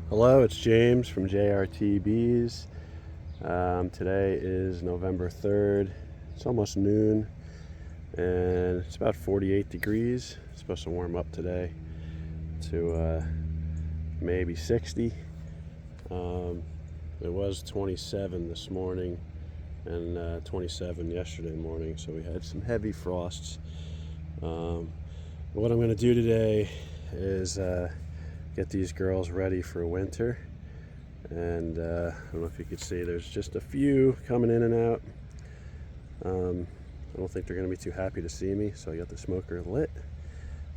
Hello, it's James from JRT Bees. Today is November 3rd. It's almost noon and it's about 48 degrees. It's supposed to warm up today to maybe 60. It was 27 this morning and 27 yesterday morning, so we had some heavy frosts. What I'm going to do today is get these girls ready for winter, and I don't know if you could see, there's just a few coming in and out. I don't think they're going to be too happy to see me, so I got the smoker lit,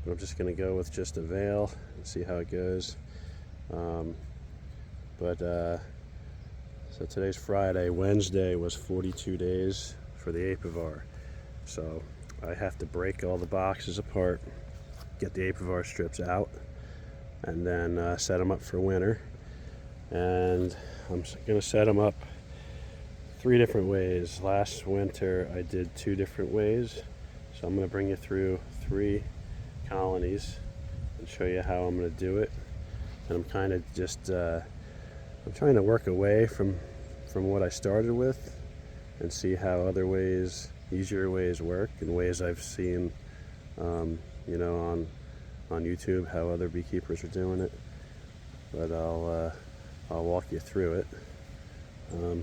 but I'm just going to go with just a veil and see how it goes. So today's Friday. Wednesday was 42 days for the Apivar, so I have to break all the boxes apart, get the Apivar strips out, and then set them up for winter. And I'm going to set them up 3 different ways. Last winter I did 2 different ways, so I'm going to bring you through 3 colonies and show you how I'm going to do it. And I'm kind of just I'm trying to work away from what I started with and see how other ways, easier ways work, and ways I've seen on YouTube how other beekeepers are doing it. But I'll walk you through it.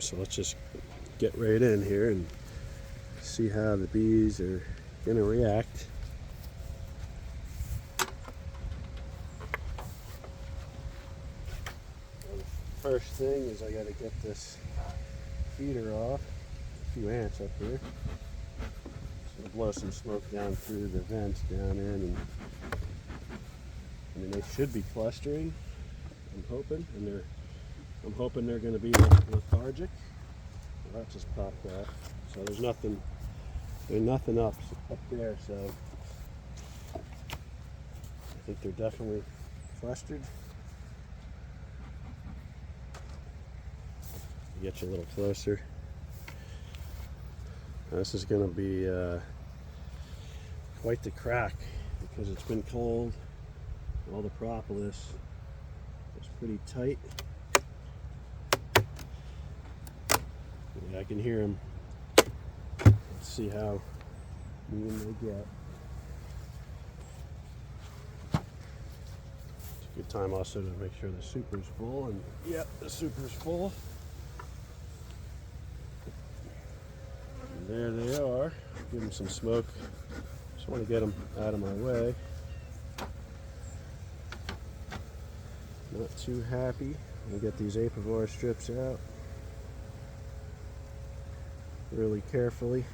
So let's just get right in here and see how the bees are gonna react. First thing is I gotta get this feeder off. A few ants up here. Just gonna blow some smoke down through the vents down in, and I mean, they should be clustering, I'm hoping, and I'm hoping they're going to be lethargic. Well, that just popped out. So there's nothing up there, so I think they're definitely flustered. Get you a little closer. Now, this is going to be quite the crack because it's been cold. All the propolis is pretty tight. Yeah, I can hear them. Let's see how mean they get. It's a good time also to make sure the super's full, and yep, the super's full. And there they are. Give them some smoke. Just want to get them out of my way. Not too happy. We'll get these Apivar strips out really carefully.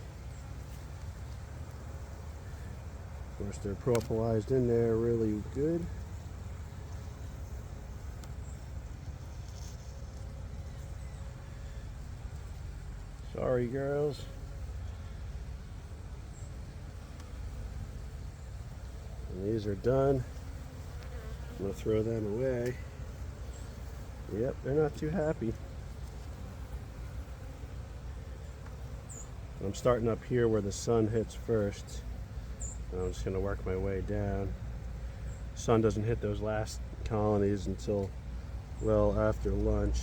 Of course, they're propolized in there really good. Sorry, girls. And these are done. I'm going to throw them away. Yep, they're not too happy. I'm starting up here where the sun hits first. I'm just going to work my way down. The sun doesn't hit those last colonies until well after lunch.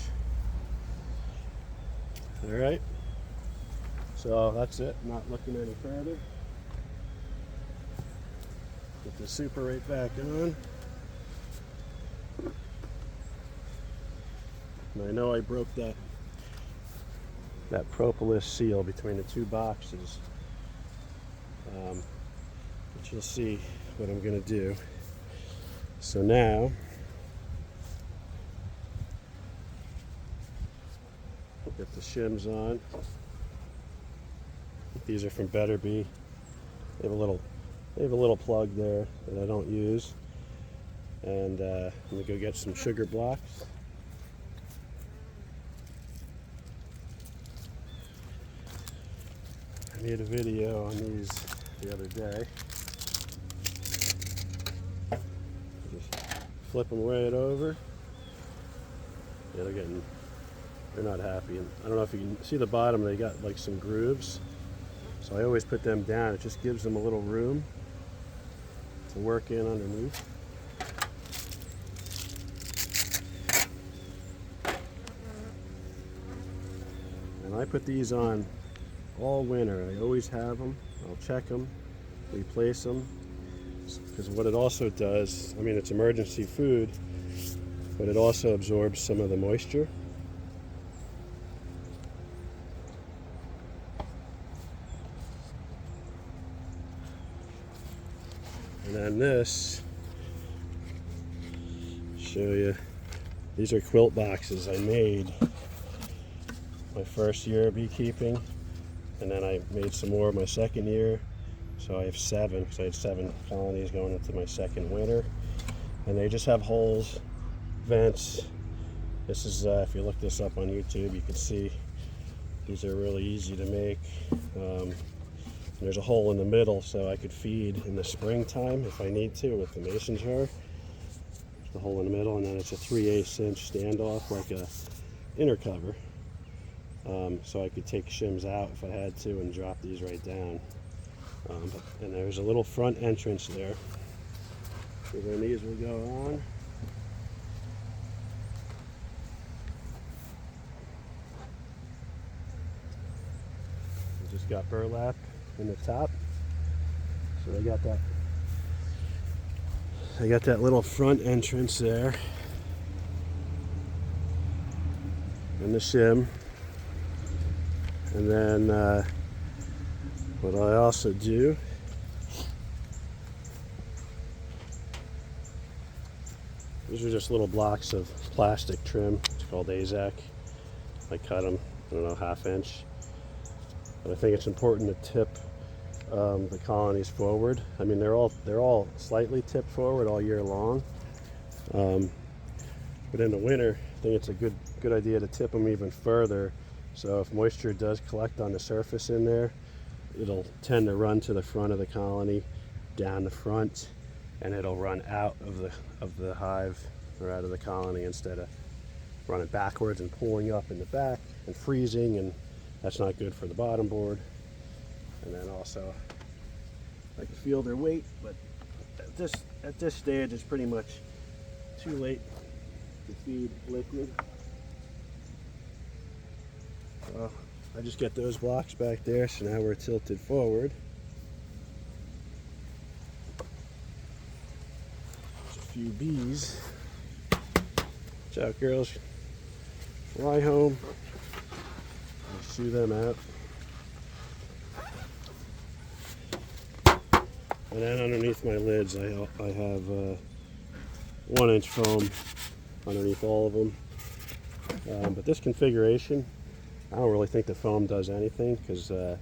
Alright, so that's it. Not looking any further. Get the super right back on. And I know I broke that propolis seal between the 2 boxes, but you'll see what I'm going to do. So now I'll get the shims on. These are from Better Bee. They have a little plug there that I don't use, and I'm going to go get some sugar blocks. I made a video on these the other day. Just flip them right over. Yeah, they're not happy. And I don't know if you can see the bottom, they got like some grooves. So I always put them down. It just gives them a little room to work in underneath. I put these on all winter. I always have them. I'll check them, replace them, because what it also does, I mean, it's emergency food, but it also absorbs some of the moisture. And then this, show you, these are quilt boxes I made my first year of beekeeping, and then I made some more my second year. So I have 7, because I had 7 colonies going into my second winter. And they just have holes, vents. This is, if you look this up on YouTube, you can see these are really easy to make. There's a hole in the middle so I could feed in the springtime if I need to with the mason jar. There's the hole in the middle, and then it's a 3/8 inch standoff like a inner cover. So I could take shims out if I had to and drop these right down. And there's a little front entrance there. So then these will go on. We just got burlap in the top. So they got that little front entrance there. And the shim. And then what I also do these are just little blocks of plastic trim. It's called AZEK. I cut them, I don't know, 1/2 inch. But I think it's important to tip the colonies forward. I mean, they're all slightly tipped forward all year long. But in the winter, I think it's a good idea to tip them even further. So if moisture does collect on the surface in there, it'll tend to run to the front of the colony, down the front, and it'll run out of the hive or out of the colony instead of running backwards and pulling up in the back and freezing, and that's not good for the bottom board. And then also I can feel their weight, but at this stage it's pretty much too late to feed liquid. So I just get those blocks back there, so now we're tilted forward. There's a few bees. Watch out, girls. Fly home. I'll shoo them out. And then underneath my lids, I have 1-inch foam underneath all of them. But this configuration, I don't really think the foam does anything, because the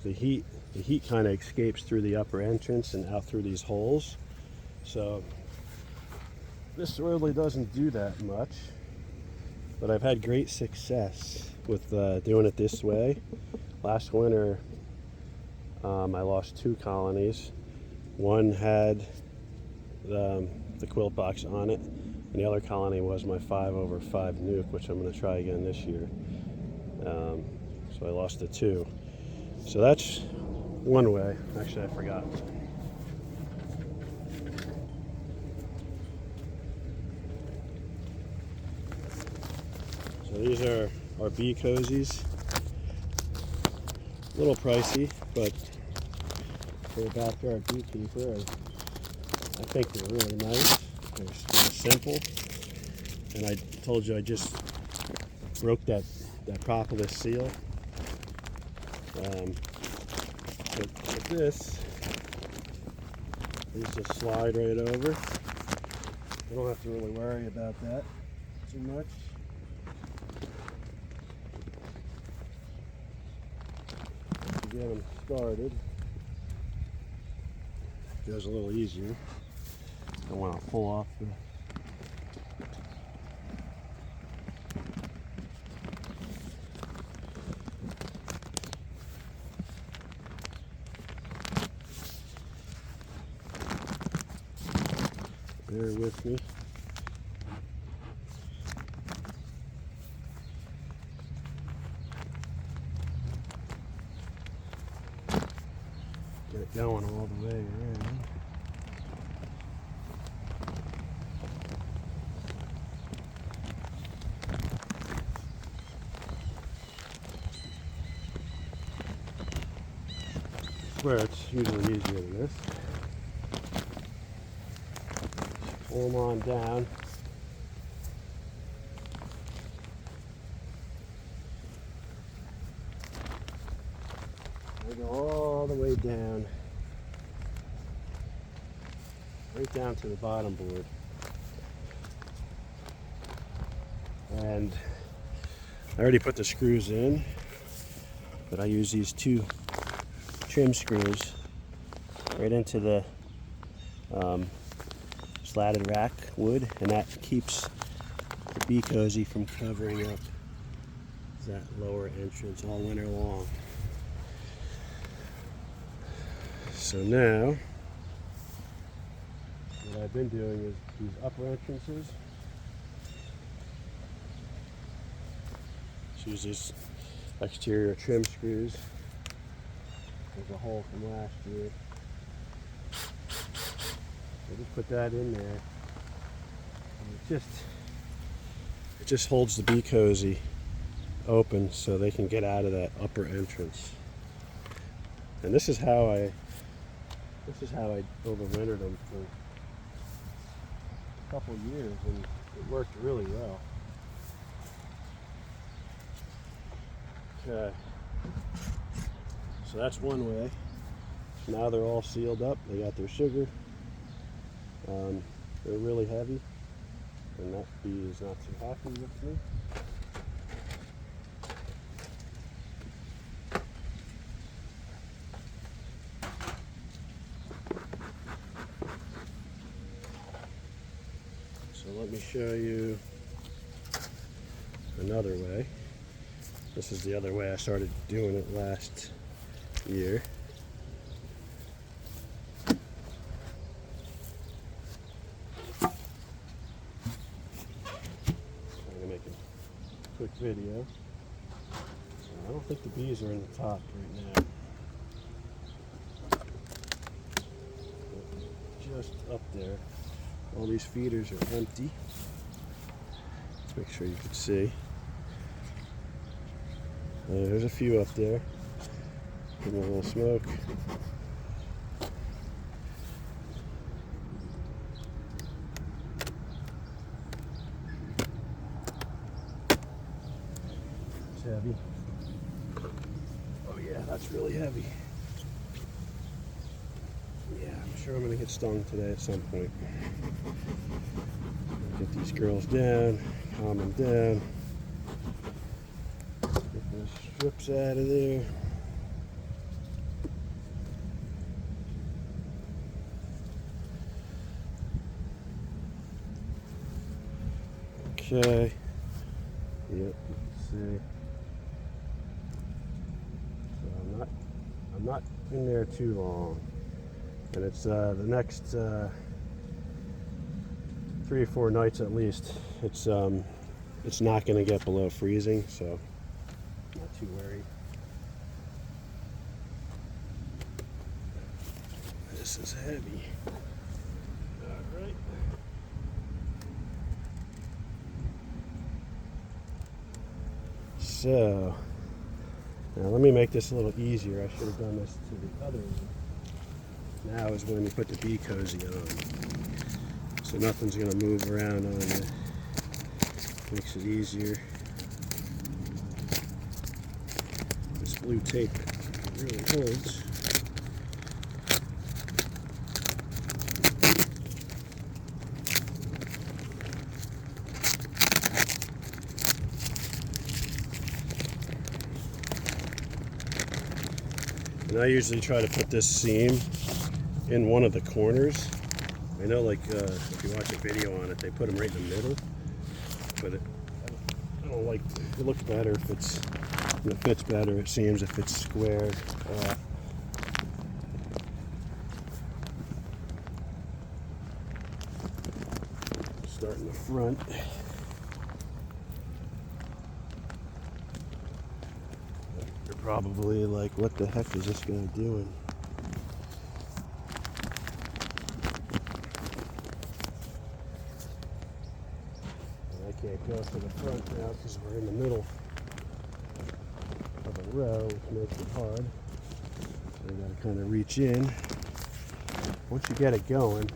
heat kind of escapes through the upper entrance and out through these holes. So this really doesn't do that much. But I've had great success with doing it this way. Last winter, I lost 2 colonies. One had the quilt box on it, and the other colony was my 5/5 nuke, which I'm going to try again this year. So I lost the 2. So that's one way. Actually, I forgot. So these are our bee cozies. A little pricey, but for a backyard beekeeper, I think they're really nice. They're simple. And I told you I just broke that propolis seal. But this, these just slide right over. I don't have to really worry about that too much. To get them started, it goes a little easier. I want to pull off the bear with me. Get it going all the way around. swear it's usually easier than this. Just pull them on down. They go all the way down, right down to the bottom board. And I already put the screws in, but I use these two trim screws right into the slatted rack wood, and that keeps the Bee Cozy from covering up that lower entrance all winter long. So now, what I've been doing is these upper entrances. Just use these exterior trim screws. There's a hole from last year. I just put that in there. And it just holds the Bee Cozy open so they can get out of that upper entrance. And this is how I overwintered them for a couple years, and it worked really well. Okay, so that's one way. Now they're all sealed up. They got their sugar. They're really heavy, and that bee is not too happy with me. So let me show you another way. This is the other way I started doing it last year. I'm going to make a quick video. I don't think the bees are in the top right now. Just up there. All these feeders are empty. Let's make sure you can see. There's a few up there. Give them a little smoke. It's heavy. Oh yeah, that's really heavy. Yeah, I'm sure I'm gonna get stung today at some point. Get these girls down, calm them down. Get those strips out of there. Okay. Yep, you can see. So I'm not in there too long. And it's the next 3 or 4 nights at least. It's not going to get below freezing, so not too worried. This is heavy. All right. So now let me make this a little easier. I should have done this to the other one. Now is when you put the Bee Cozy on. So nothing's going to move around on it. Makes it easier. This blue tape really holds. And I usually try to put this seam in one of the corners. I know, like, if you watch a video on it, they put them right in the middle, but I don't like, it looks better if it's, it fits better, it seems, if it's squared off. Start in the front. You're probably like, what the heck is this guy doing? Can't go to the front now because we're in the middle of a row, which makes it hard. you gotta kind of reach in. Once you get it going,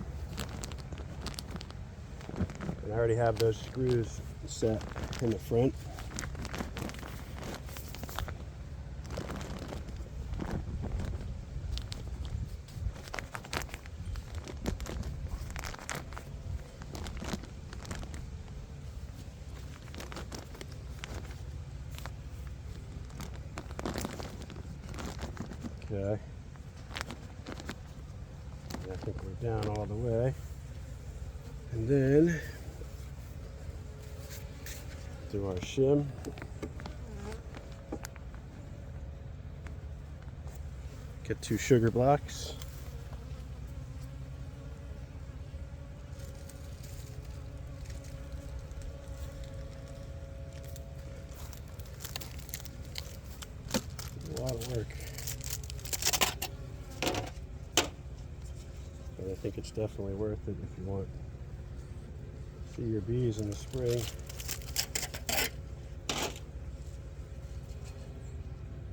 and I already have those screws set in the front. Okay. I think we're down all the way. And then do our shim. Get 2 sugar blocks. A lot of work. But I think it's definitely worth it if you want to see your bees in the spring.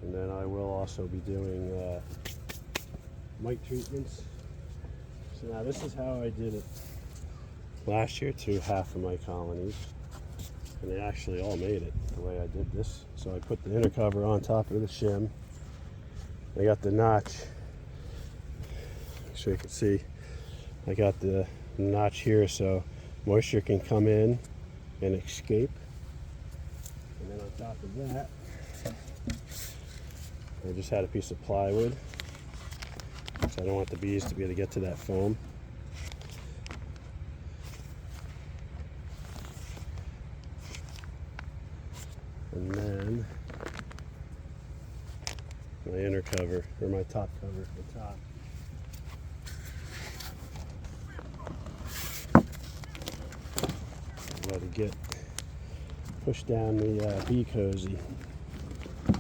And then I will also be doing mite treatments. So now this is how I did it last year to half of my colonies. And they actually all made it the way I did this. So I put the inner cover on top of the shim. I got the notch. So you can see I got the notch here so moisture can come in and escape. And then on top of that, I just had a piece of plywood. So I don't want the bees to be able to get to that foam. And then my inner cover, or my top cover, the top. Let it get push down the bee cozy. So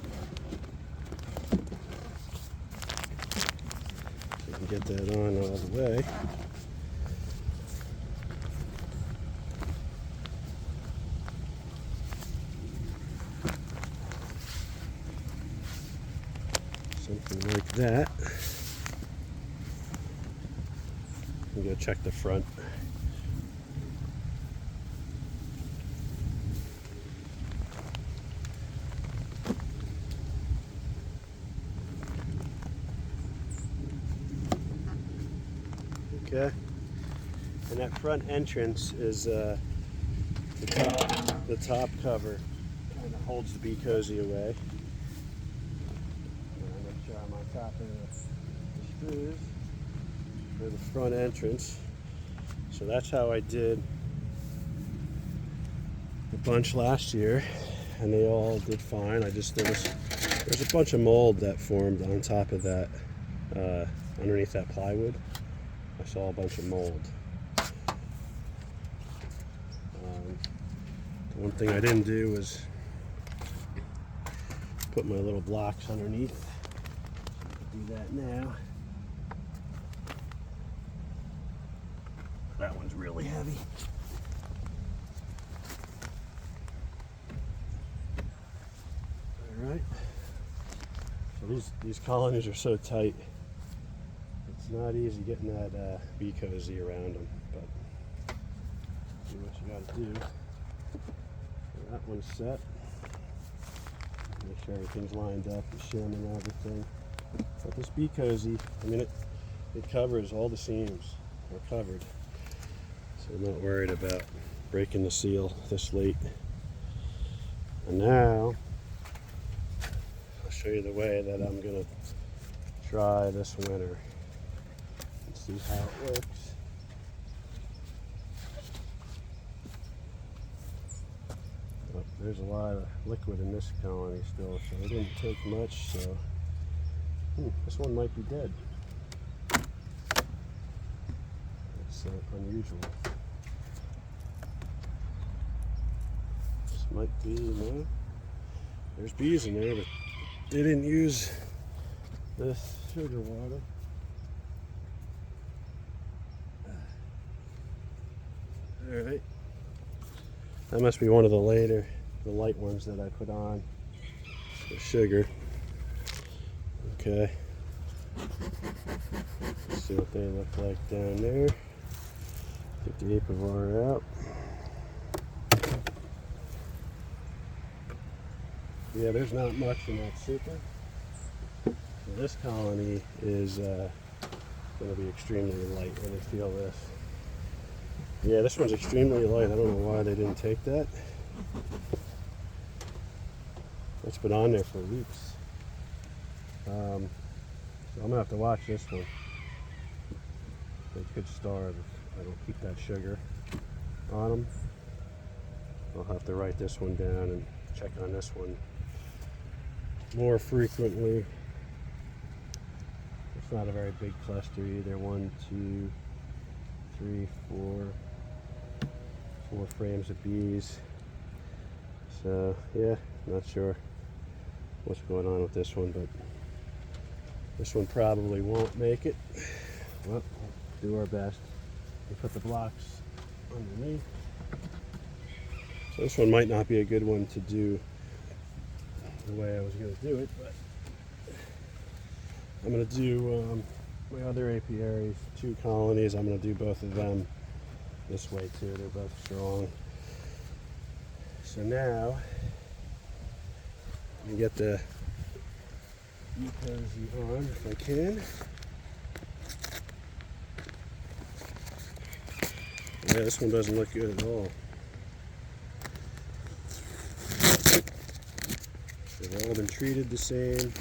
you can get that on all the way. Something like that. I'm gonna check the front. Okay, and that front entrance is the top cover kind of holds the bee cozy away. And I make sure I'm on top of the screws for the front entrance. So that's how I did the bunch last year, and they all did fine. I just there's a bunch of mold that formed on top of that, underneath that plywood. I saw a bunch of mold. The one thing I didn't do was put my little blocks underneath. Do that now. That one's really heavy. All right. So these colonies are so tight. It's not easy getting that bee cozy around them, but do what you got to do. So that one's set. Make sure everything's lined up, the shim and everything. But this bee cozy, I mean, it covers all the seams. Are covered, so I'm not worried about breaking the seal this late. And now I'll show you the way that I'm gonna try this winter. See how it works. Oh, there's a lot of liquid in this colony still, so it didn't take much. So this one might be dead. That's unusual. This might be, no. There's bees in there, but they didn't use this sugar water. Alright, that must be one of the light ones that I put on the sugar. Okay, Let's see what they look like down there. Get the apivar out. Yeah, there's not much in that super. So this colony is going to be extremely light. Let me feel this. Yeah, this one's extremely light. I don't know why they didn't take that. It's been on there for weeks. So I'm going to have to watch this one. They could starve if I don't keep that sugar on them. I'll have to write this one down and check on this one more frequently. It's not a very big cluster either. 1, 2, 3, 4 frames of bees. So yeah, not sure what's going on with this one, but this one probably won't make it. Well, do our best. We put the blocks underneath. So this one might not be a good one to do the way I was going to do it, but I'm going to do my other apiaries, 2 colonies. I'm going to do both of them this way too. They're both strong. So now I can get the Cozy on if I can. Yeah, this one doesn't look good at all. They've all been treated the same.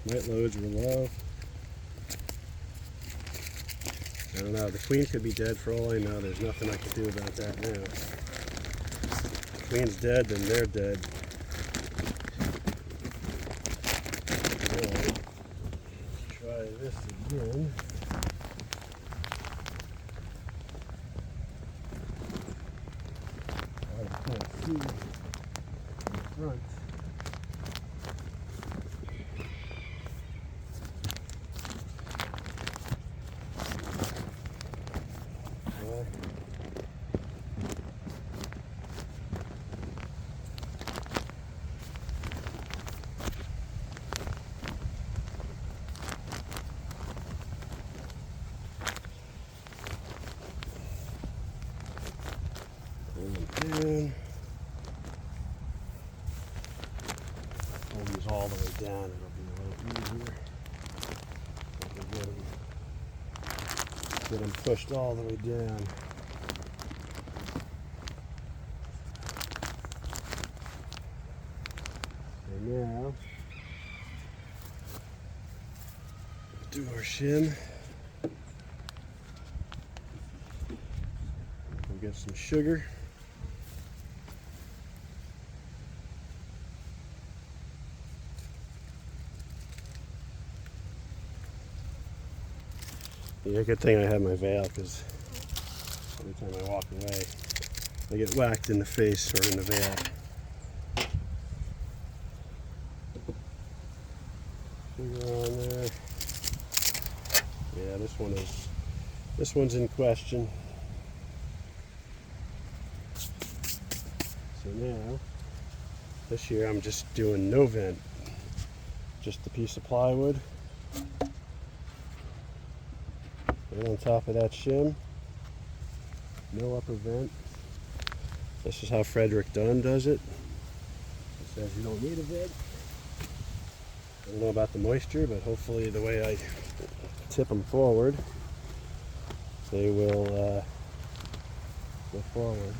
Mite loads were low. I don't know, the queen could be dead for all I know. There's nothing I can do about that now. If the queen's dead, then they're dead. Alright, try this again. I can't see in the front. And I'll use all the way down, it'll be a little easier. Get them pushed all the way down. And now, do our shim. We'll get some sugar. Yeah, good thing I have my veil, because every time I walk away, I get whacked in the face or in the veil. Sugar on there. Yeah, this one's in question. So now, this year I'm just doing no vent, just a piece of plywood. Right on top of that shim, no upper vent. This is how Frederick Dunn does it. He says you don't need a vent. I don't know about the moisture, but hopefully the way I tip them forward, they will go forward.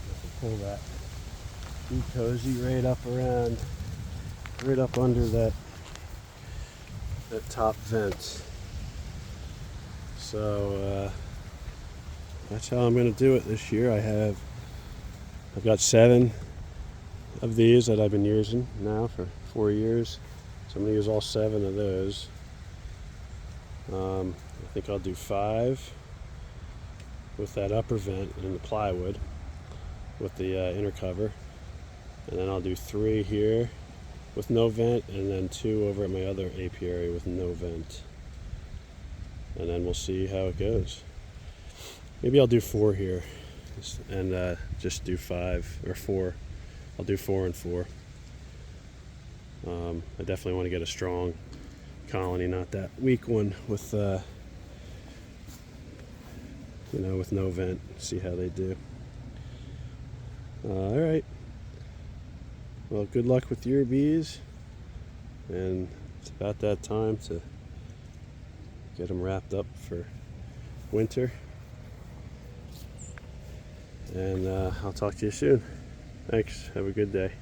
I can pull that Bee Cozy right up around, right up under that top vent. So that's how I'm going to do it this year. I've got 7 of these that I've been using now for 4 years. So I'm going to use all 7 of those. I think I'll do 5 with that upper vent and the plywood with the inner cover. And then I'll do 3 here with no vent, and then 2 over at my other apiary with no vent. And then we'll see how it goes. Maybe I'll do 4 here and just do 5 or 4. I'll do 4 and 4. I definitely want to get a strong colony, not that weak one with with no vent. See how they do. All right. Well, good luck with your bees, and it's about that time to get them wrapped up for winter. And I'll talk to you soon. Thanks. Have a good day.